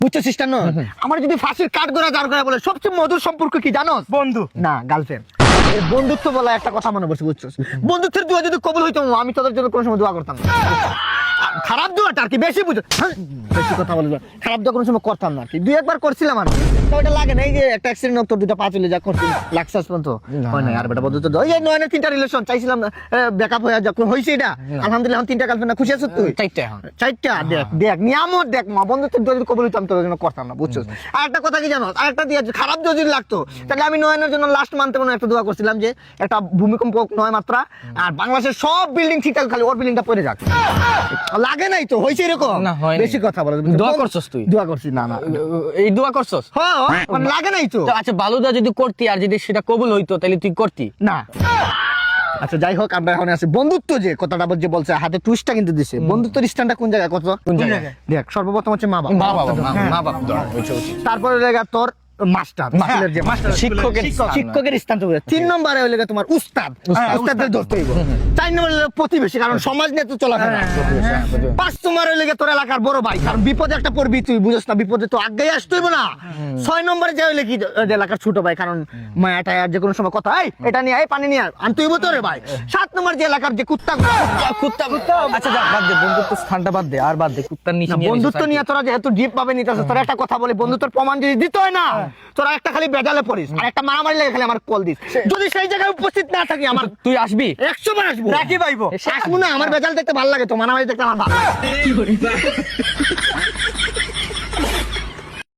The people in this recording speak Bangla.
বুঝছো সিস্টার আমার যদি ফাঁসির কাঠ গড়া দাঁড় করা বলে সবচেয়ে মধুর সম্পর্ক কি জানো? বন্ধু না, গার্লফ্রেন্ড। বন্ধুত্ব বলা একটা কথা মনে পড়ছে, বুঝছো? বন্ধুত্বের দোয়া যদি কবুল হইতো আমি তোদের জন্য কোনো সময় দোয়া করতাম না। খারাপ দোয়াটা আর কি বেশি বুঝো, বেশি কথা বলবো, খারাপ দোয়া কোনো সময় করতাম না আর কি। দুই একবার করছিলাম আর তো ওটা লাগে না। এই যে একটা অ্যাক্সিডেন্ট তোর দুটো পা চলে যা করছি লাক্সাস পর্যন্ত হয় না। আর বেটা বন্ধুত্ব ওই যে 9 3টা রিলেশন চাইছিলাম ব্যাকআপ হয়ে যখন হইছে এটা আলহামদুলিল্লাহ এখন 3টা গার্লফ্রেন্ড। খুশি আছো তুই? 4টা এখন 4টা। দেখ দেখ নিয়ামত দেখ, মা বন্ধুত্বের দোয়া যদি কবুল হইতো আমি তোর জন্য করতাম না, বুঝছো? আর একটা কথা কি জানো, আর একটা দিয়ে খারাপ যদি লাগতো তাহলে আমি নয়নের জন্য লাস্ট মান্থে মনে একটা দোয়া করছিলাম যে একটা ভূমিকম্প 9 মাত্রা আর বাংলাদেশের সব বিল্ডিং ঠিকঠাক, খালি ওর বিল্ডিংটা পড়ে যাক। লাগে নাই তো, হইছে এরকম? না, হয়নি। বেশি কথা বলো। দোয়া করছস তুই? দোয়া করছি। না না, এই দোয়া করছস? হ্যাঁ মানে লাগে নাই তো। তো আচ্ছা ভালো দোয়া যদি করতি আর যদি সেটা কবুল হইতো তাহলে তুই করতি না। আচ্ছা যাই হোক, আমরা এখন আছি বন্ধুত্ব যে কথাটা যে বলছে হাতে টুইস্টটা কিন্তু দিছে। বন্ধুত্বের স্ট্যান্ডটা কোন জায়গায় কত? কোন জায়গায়? দেখ সর্বপ্রথম হচ্ছে মা বাবা, মা বাবা দোয়া হইছে হইছে। তারপরে জায়গা তোর মাস্টার, মাস্টারের যে মাস্টার শিক্ষকের স্থান তো 3 নম্বরে হইলে তোমার উস্তাদ, উস্তাদের ধরতে হইব। 4 নম্বরে হইলো প্রতিবেশী, কারণ সমাজ নিয়ে তো চলাফেরা। 5 নম্বরে হইলে তোর এলাকার বড় ভাই, কারণ বিপদে একটা পড়বি তুই, বুঝছ না? বিপদে তো আগে আসতে হইব না। 6 নম্বরে যে হইলে কি এলাকার ছোট ভাই, কারণ মায়াটা আর যে কোনো সময় কথা এই এটা নিয়ে এই পানি নিয়ে আনতে হইব তোরে ভাই। 7 নম্বর যে এলাকার যে কুত্তা কুত্তা আচ্ছা যা বাদ দে, বন্ধুত্ব স্থানটা বাদ দে, আর বাদ দে কুত্তার নিচে নিয়ে বন্ধুত্ব নিয়ে তোরা যেহেতু ডিপ ভাবে নিতেছ, তোরা একটা কথা বলি, বন্ধুত্বের প্রমাণ যদি দিতে হয় না, তোরা একটা খালি বেজালে পড়িস আর একটা মারামারি লেগে খালি আমার কল দিস। যদি সেই জায়গায় উপস্থিত না থাকি আমার তুই আসবি 100 বার আসবো। রাখি পাইবো। আসবো না, আমার বেজাল দেখতে ভালো লাগে তো, মারামারি দেখতে আমার ভালো লাগে।